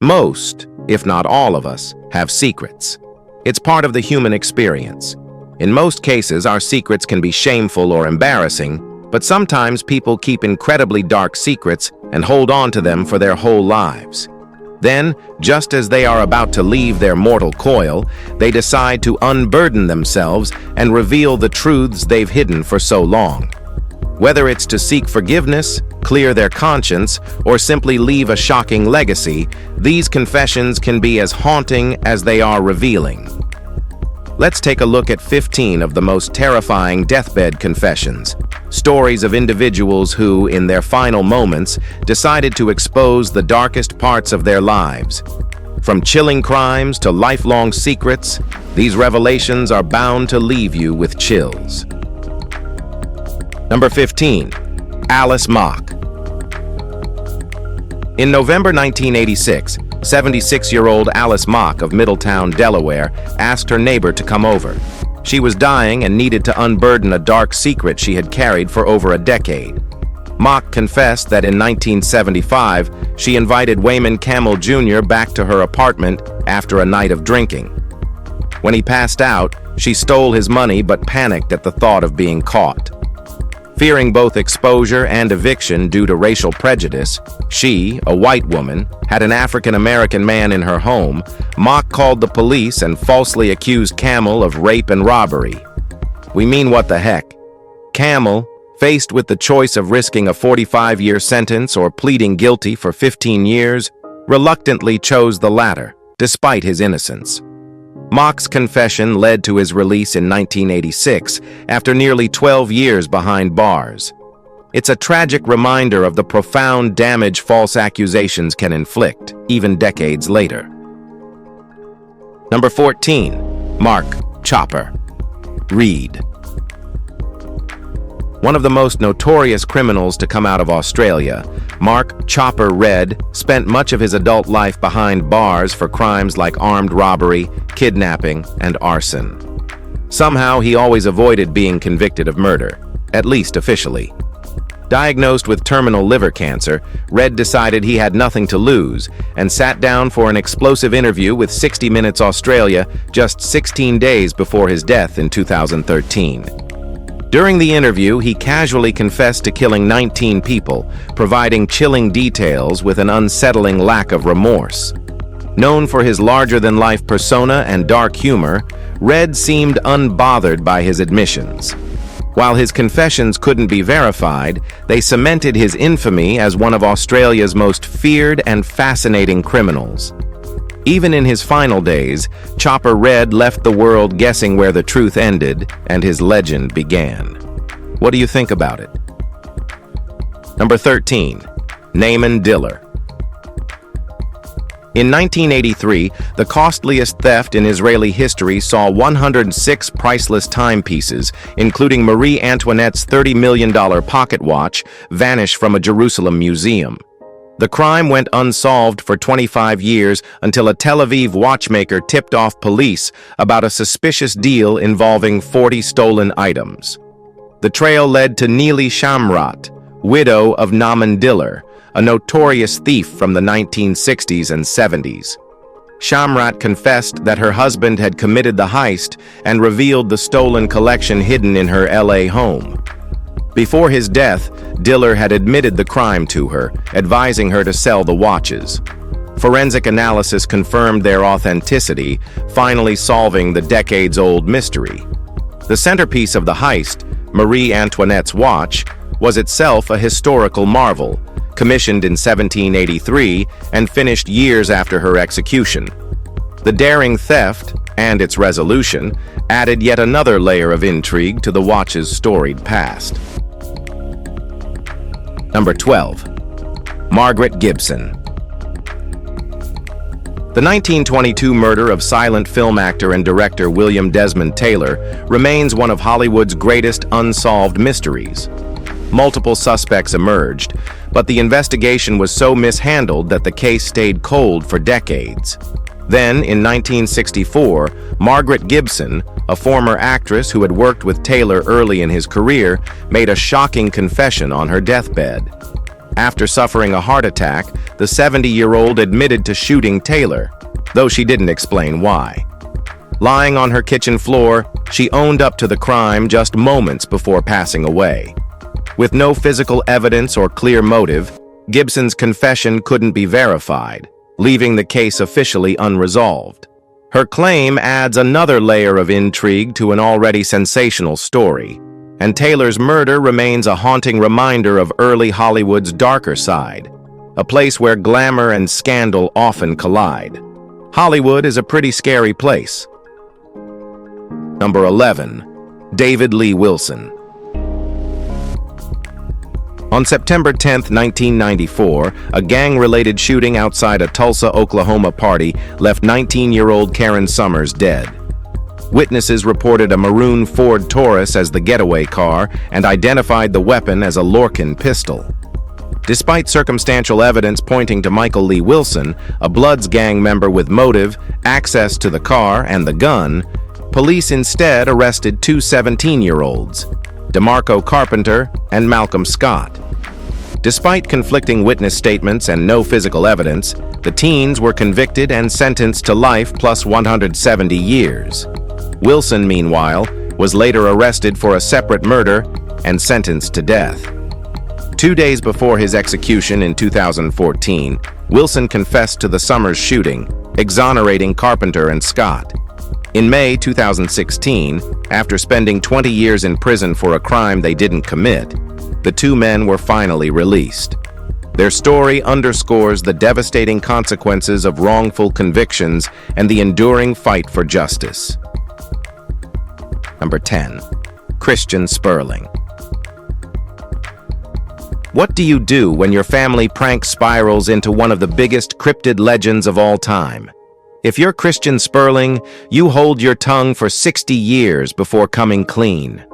Most, if not all of us, have secrets. It's part of the human experience. In most cases, our secrets can be shameful or embarrassing, but sometimes people keep incredibly dark secrets and hold on to them for their whole lives. Then, just as they are about to leave their mortal coil, they decide to unburden themselves and reveal the truths they've hidden for so long. Whether it's to seek forgiveness, clear their conscience, or simply leave a shocking legacy, these confessions can be as haunting as they are revealing. Let's take a look at 15 of the most terrifying deathbed confessions, stories of individuals who, in their final moments, decided to expose the darkest parts of their lives. From chilling crimes to lifelong secrets, these revelations are bound to leave you with chills. Number 15. Alice Mock. In November 1986, 76-year-old Alice Mock of Middletown, Delaware, asked her neighbor to come over. She was dying and needed to unburden a dark secret she had carried for over a decade. Mock confessed that in 1975, she invited Wayman Campbell Jr. back to her apartment after a night of drinking. When he passed out, she stole his money but panicked at the thought of being caught. Fearing both exposure and eviction due to racial prejudice, she, a white woman, had an African-American man in her home. Mock called the police and falsely accused Campbell of rape and robbery. We mean, what the heck? Campbell, faced with the choice of risking a 45-year sentence or pleading guilty for 15 years, reluctantly chose the latter, despite his innocence. Mock's confession led to his release in 1986, after nearly 12 years behind bars. It's a tragic reminder of the profound damage false accusations can inflict, even decades later. Number 14. Mark Chopper Reed. One of the most notorious criminals to come out of Australia, Mark Chopper Reed spent much of his adult life behind bars for crimes like armed robbery, kidnapping, and arson. Somehow, he always avoided being convicted of murder, at least officially. Diagnosed with terminal liver cancer, Reed decided he had nothing to lose and sat down for an explosive interview with 60 Minutes Australia just 16 days before his death in 2013. During the interview, he casually confessed to killing 19 people, providing chilling details with an unsettling lack of remorse. Known for his larger-than-life persona and dark humor, Reed seemed unbothered by his admissions. While his confessions couldn't be verified, they cemented his infamy as one of Australia's most feared and fascinating criminals. Even in his final days, Chopper Reed left the world guessing where the truth ended and his legend began. What do you think about it? Number 13. Naaman Diller. In 1983, the costliest theft in Israeli history saw 106 priceless timepieces, including Marie Antoinette's $30 million pocket watch, vanish from a Jerusalem museum. The crime went unsolved for 25 years until a Tel Aviv watchmaker tipped off police about a suspicious deal involving 40 stolen items. The trail led to Neely Shamrat, widow of Naaman Diller, a notorious thief from the 1960s and 70s. Shamrat confessed that her husband had committed the heist and revealed the stolen collection hidden in her LA home. Before his death, Diller had admitted the crime to her, advising her to sell the watches. Forensic analysis confirmed their authenticity, finally solving the decades-old mystery. The centerpiece of the heist, Marie Antoinette's watch, was itself a historical marvel, commissioned in 1783 and finished years after her execution. The daring theft, and its resolution, added yet another layer of intrigue to the watch's storied past. Number 12. Margaret Gibson. The 1922 murder of silent film actor and director William Desmond Taylor remains one of Hollywood's greatest unsolved mysteries. Multiple suspects emerged, but the investigation was so mishandled that the case stayed cold for decades. Then, in 1964, Margaret Gibson, a former actress who had worked with Taylor early in his career, made a shocking confession on her deathbed. After suffering a heart attack, the 70-year-old admitted to shooting Taylor, though she didn't explain why. Lying on her kitchen floor, she owned up to the crime just moments before passing away. With no physical evidence or clear motive, Gibson's confession couldn't be verified, leaving the case officially unresolved. Her claim adds another layer of intrigue to an already sensational story, and Taylor's murder remains a haunting reminder of early Hollywood's darker side, a place where glamour and scandal often collide. Hollywood is a pretty scary place. Number 11. David Lee Wilson. On September 10, 1994, a gang-related shooting outside a Tulsa, Oklahoma party left 19-year-old Karen Summers dead. Witnesses reported a maroon Ford Taurus as the getaway car and identified the weapon as a Lorcan pistol. Despite circumstantial evidence pointing to Michael Lee Wilson, a Bloods gang member with motive, access to the car, and the gun, police instead arrested two 17-year-olds, DeMarco Carpenter and Malcolm Scott. Despite conflicting witness statements and no physical evidence, the teens were convicted and sentenced to life plus 170 years. Wilson, meanwhile, was later arrested for a separate murder and sentenced to death. 2 days before his execution in 2014, Wilson confessed to the Summers shooting, exonerating Carpenter and Scott. In May 2016, after spending 20 years in prison for a crime they didn't commit, the two men were finally released. Their story underscores the devastating consequences of wrongful convictions and the enduring fight for justice. Number 10. Christian Sperling. What do you do when your family prank spirals into one of the biggest cryptid legends of all time? If you're Christian Sperling, you hold your tongue for 60 years before coming clean.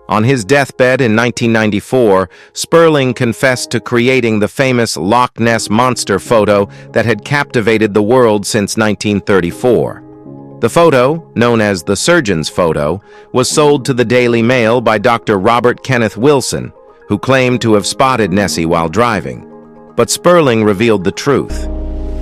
On his deathbed in 1994, Sperling confessed to creating the famous Loch Ness Monster photo that had captivated the world since 1934. The photo, known as the surgeon's photo, was sold to the Daily Mail by Dr. Robert Kenneth Wilson, who claimed to have spotted Nessie while driving. But Sperling revealed the truth.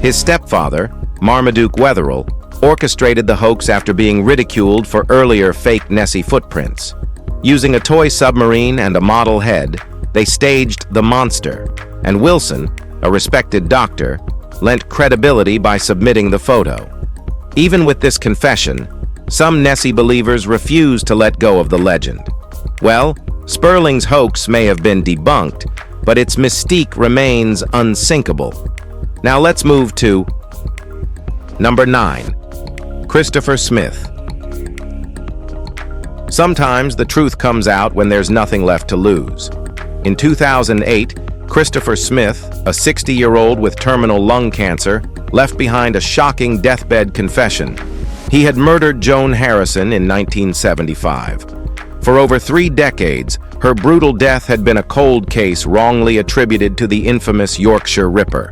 His stepfather, Marmaduke Wetherell, orchestrated the hoax after being ridiculed for earlier fake Nessie footprints. Using a toy submarine and a model head, they staged the monster, and Wilson, a respected doctor, lent credibility by submitting the photo. Even with this confession, some Nessie believers refused to let go of the legend. Well, Sperling's hoax may have been debunked, but its mystique remains unsinkable. Now let's move to Number 9. Christopher Smith. Sometimes the truth comes out when there's nothing left to lose. In 2008, Christopher Smith, a 60-year-old with terminal lung cancer, left behind a shocking deathbed confession. He had murdered Joan Harrison in 1975. For over 3 decades, her brutal death had been a cold case wrongly attributed to the infamous Yorkshire Ripper.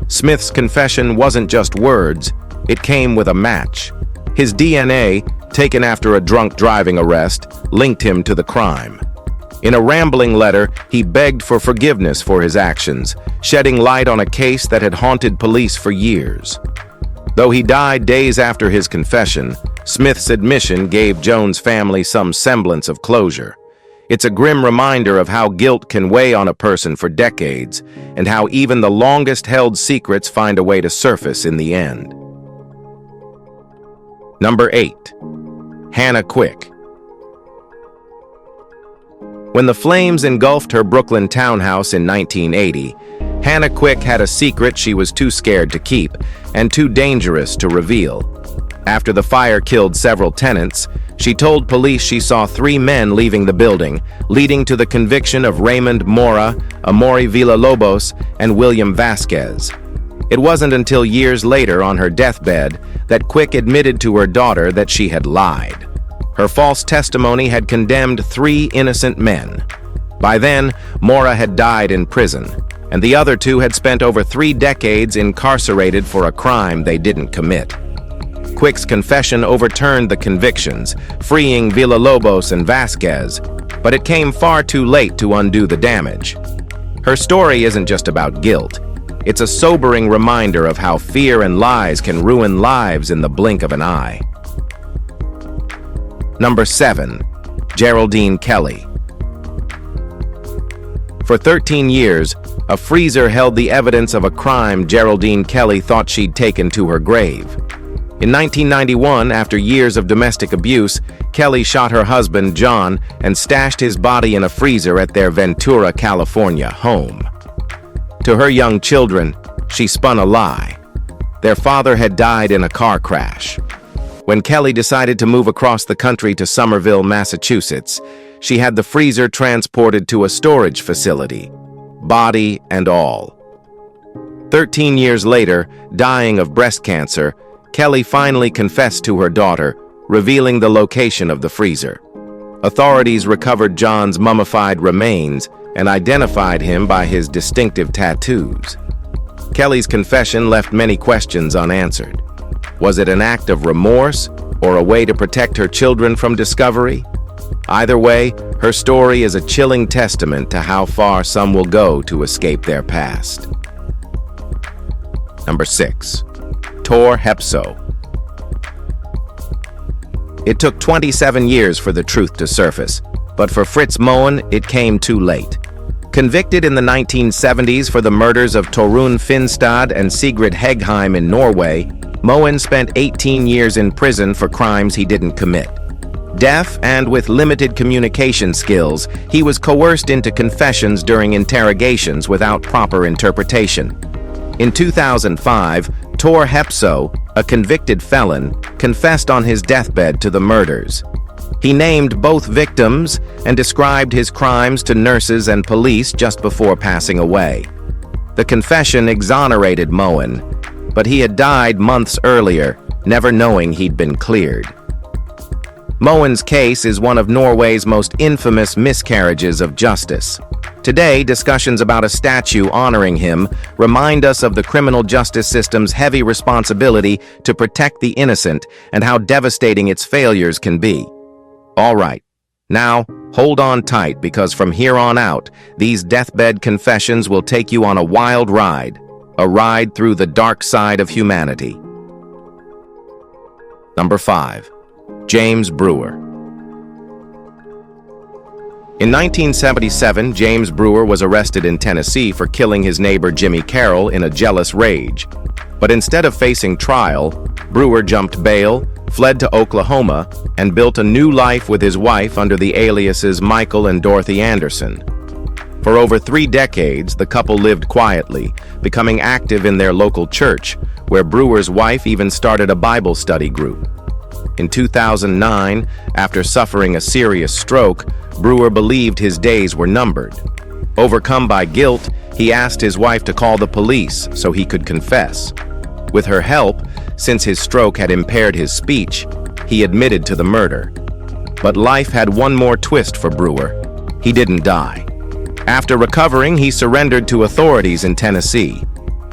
Smith's confession wasn't just words, it came with a match. His DNA, taken after a drunk driving arrest, linked him to the crime. In a rambling letter, he begged for forgiveness for his actions, shedding light on a case that had haunted police for years. Though he died days after his confession, Smith's admission gave Joan's family some semblance of closure. It's a grim reminder of how guilt can weigh on a person for decades, and how even the longest-held secrets find a way to surface in the end. Number 8. Hannah Quick. When the flames engulfed her Brooklyn townhouse in 1980, Hannah Quick had a secret she was too scared to keep and too dangerous to reveal. After the fire killed several tenants, she told police she saw 3 men leaving the building, leading to the conviction of Raymond Mora, Amori Villalobos, and William Vasquez. It wasn't until years later on her deathbed that Quick admitted to her daughter that she had lied. Her false testimony had condemned 3 innocent men. By then, Mora had died in prison, and the other 2 had spent over 3 decades incarcerated for a crime they didn't commit. Quick's confession overturned the convictions, freeing Villalobos and Vasquez, but it came far too late to undo the damage. Her story isn't just about guilt. It's a sobering reminder of how fear and lies can ruin lives in the blink of an eye. Number 7. Geraldine Kelly. For 13 years, a freezer held the evidence of a crime Geraldine Kelly thought she'd taken to her grave. In 1991, after years of domestic abuse, Kelly shot her husband, John, and stashed his body in a freezer at their Ventura, California home. To her young children, she spun a lie. Their father had died in a car crash. When Kelly decided to move across the country to Somerville, Massachusetts, she had the freezer transported to a storage facility, body and all. 13 years later, dying of breast cancer, Kelly finally confessed to her daughter, revealing the location of the freezer. Authorities recovered John's mummified remains and identified him by his distinctive tattoos. Kelly's confession left many questions unanswered. Was it an act of remorse or a way to protect her children from discovery? Either way, her story is a chilling testament to how far some will go to escape their past. Number 6. Tor Heppsen. It took 27 years for the truth to surface, but for Fritz Moen, it came too late. Convicted in the 1970s for the murders of Torunn Finstad and Sigrid Heggheim in Norway, Moen spent 18 years in prison for crimes he didn't commit. Deaf and with limited communication skills, he was coerced into confessions during interrogations without proper interpretation. In 2005, Tor Heppsen, a convicted felon, confessed on his deathbed to the murders. He named both victims and described his crimes to nurses and police just before passing away. The confession exonerated Moen, but he had died months earlier, never knowing he'd been cleared. Moen's case is one of Norway's most infamous miscarriages of justice. Today, discussions about a statue honoring him remind us of the criminal justice system's heavy responsibility to protect the innocent and how devastating its failures can be. All right, now hold on tight because from here on out, these deathbed confessions will take you on a wild ride, a ride through the dark side of humanity. Number 5. James Brewer. In 1977, James Brewer was arrested in Tennessee for killing his neighbor Jimmy Carroll in a jealous rage. But instead of facing trial, Brewer jumped bail, fled to Oklahoma, and built a new life with his wife under the aliases Michael and Dorothy Anderson. For over 3 decades, the couple lived quietly, becoming active in their local church, where Brewer's wife even started a Bible study group. In 2009, after suffering a serious stroke, Brewer believed his days were numbered. Overcome by guilt, he asked his wife to call the police so he could confess. With her help, since his stroke had impaired his speech, he admitted to the murder. But life had one more twist for Brewer. He didn't die. After recovering, he surrendered to authorities in Tennessee.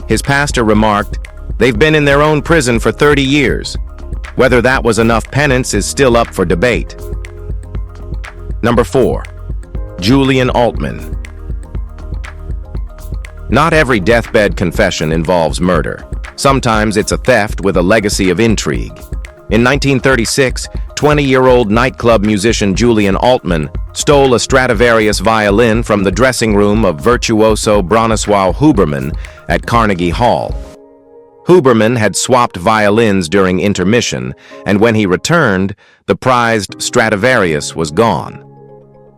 His pastor remarked, "They've been in their own prison for 30 years. Whether that was enough penance is still up for debate." Number 4. Julian Alman. Not every deathbed confession involves murder. Sometimes it's a theft with a legacy of intrigue. In 1936, 20-year-old nightclub musician Julian Alman stole a Stradivarius violin from the dressing room of virtuoso Bronislaw Huberman at Carnegie Hall. Huberman had swapped violins during intermission, and when he returned, the prized Stradivarius was gone.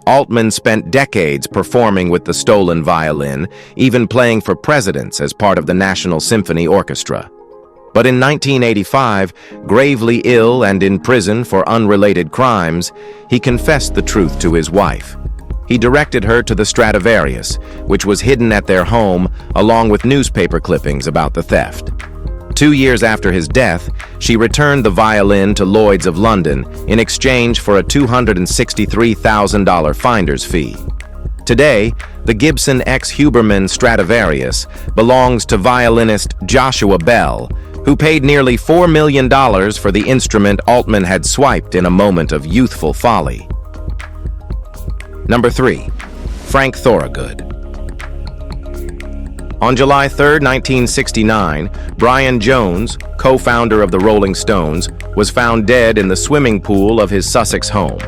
Altman spent decades performing with the stolen violin, even playing for presidents as part of the National Symphony Orchestra. But in 1985, gravely ill and in prison for unrelated crimes, he confessed the truth to his wife. He directed her to the Stradivarius, which was hidden at their home, along with newspaper clippings about the theft. 2 years after his death, she returned the violin to Lloyd's of London in exchange for a $263,000 finder's fee. Today, the Gibson X Huberman Stradivarius belongs to violinist Joshua Bell, who paid nearly $4 million for the instrument Altman had swiped in a moment of youthful folly. Number 3. Frank Thorgood. On July 3, 1969, Brian Jones, co-founder of the Rolling Stones, was found dead in the swimming pool of his Sussex home.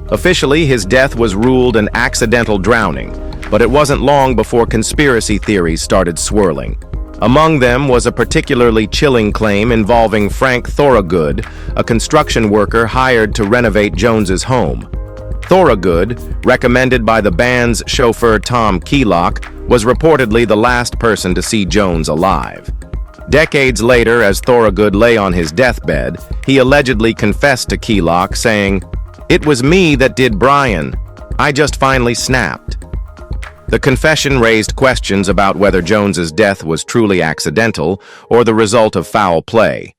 Officially, his death was ruled an accidental drowning, but it wasn't long before conspiracy theories started swirling. Among them was a particularly chilling claim involving Frank Thorgood, a construction worker hired to renovate Jones's home. Thorgood, recommended by the band's chauffeur Tom Keelock, was reportedly the last person to see Jones alive. Decades later, as Thorgood lay on his deathbed, he allegedly confessed to Keelock, saying, "It was me that did Brian. I just finally snapped." The confession raised questions about whether Jones's death was truly accidental or the result of foul play.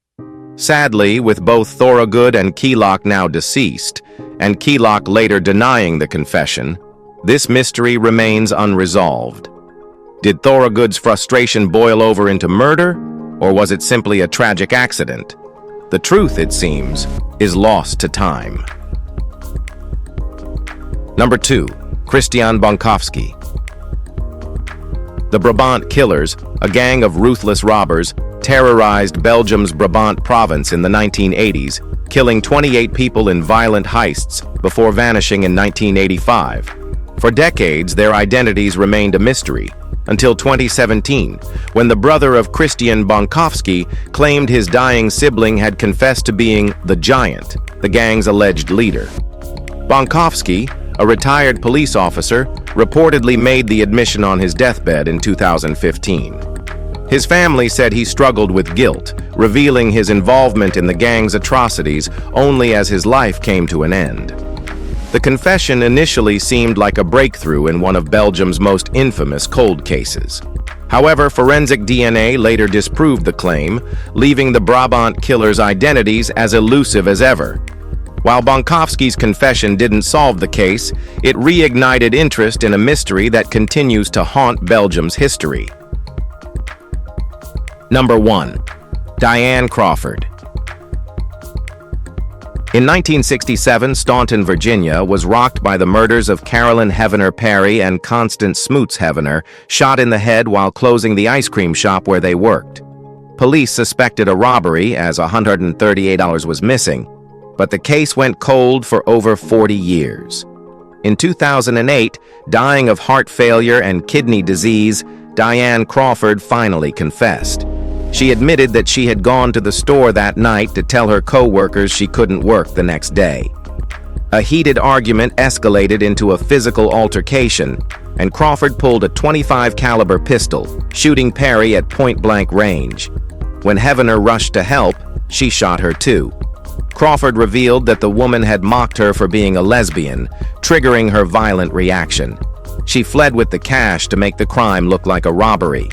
Sadly, with both Thorgood and Keelock now deceased, and Keelock later denying the confession, this mystery remains unresolved. Did Thorgood's frustration boil over into murder, or was it simply a tragic accident? The truth, it seems, is lost to time. Number 2. Christian Bonkovsky. The Brabant Killers, a gang of ruthless robbers, terrorized Belgium's Brabant province in the 1980s, killing 28 people in violent heists before vanishing in 1985. For decades, their identities remained a mystery, until 2017, when the brother of Christian Bonkovsky claimed his dying sibling had confessed to being the Giant, the gang's alleged leader. Bonkovsky, a retired police officer, reportedly made the admission on his deathbed in 2015. His family said he struggled with guilt, revealing his involvement in the gang's atrocities only as his life came to an end. The confession initially seemed like a breakthrough in one of Belgium's most infamous cold cases. However, forensic DNA later disproved the claim, leaving the Brabant Killers' identities as elusive as ever. While Bonkovsky's confession didn't solve the case, it reignited interest in a mystery that continues to haunt Belgium's history. Number 1. Diane Crawford. In 1967, Staunton, Virginia, was rocked by the murders of Carolyn Heavener Perry and Constance Smoots Heavener, shot in the head while closing the ice cream shop where they worked. Police suspected a robbery, as $138 was missing, but the case went cold for over 40 years. In 2008, dying of heart failure and kidney disease, Diane Crawford finally confessed. She admitted that she had gone to the store that night to tell her co-workers she couldn't work the next day. A heated argument escalated into a physical altercation, and Crawford pulled a .25 caliber pistol, shooting Perry at point-blank range. When Heavener rushed to help, she shot her too. Crawford revealed that the woman had mocked her for being a lesbian, triggering her violent reaction. She fled with the cash to make the crime look like a robbery.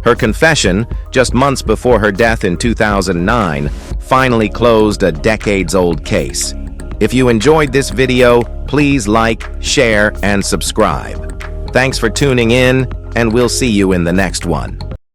Her confession, just months before her death in 2009, finally closed a decades-old case. If you enjoyed this video, please like, share, and subscribe. Thanks for tuning in, and we'll see you in the next one.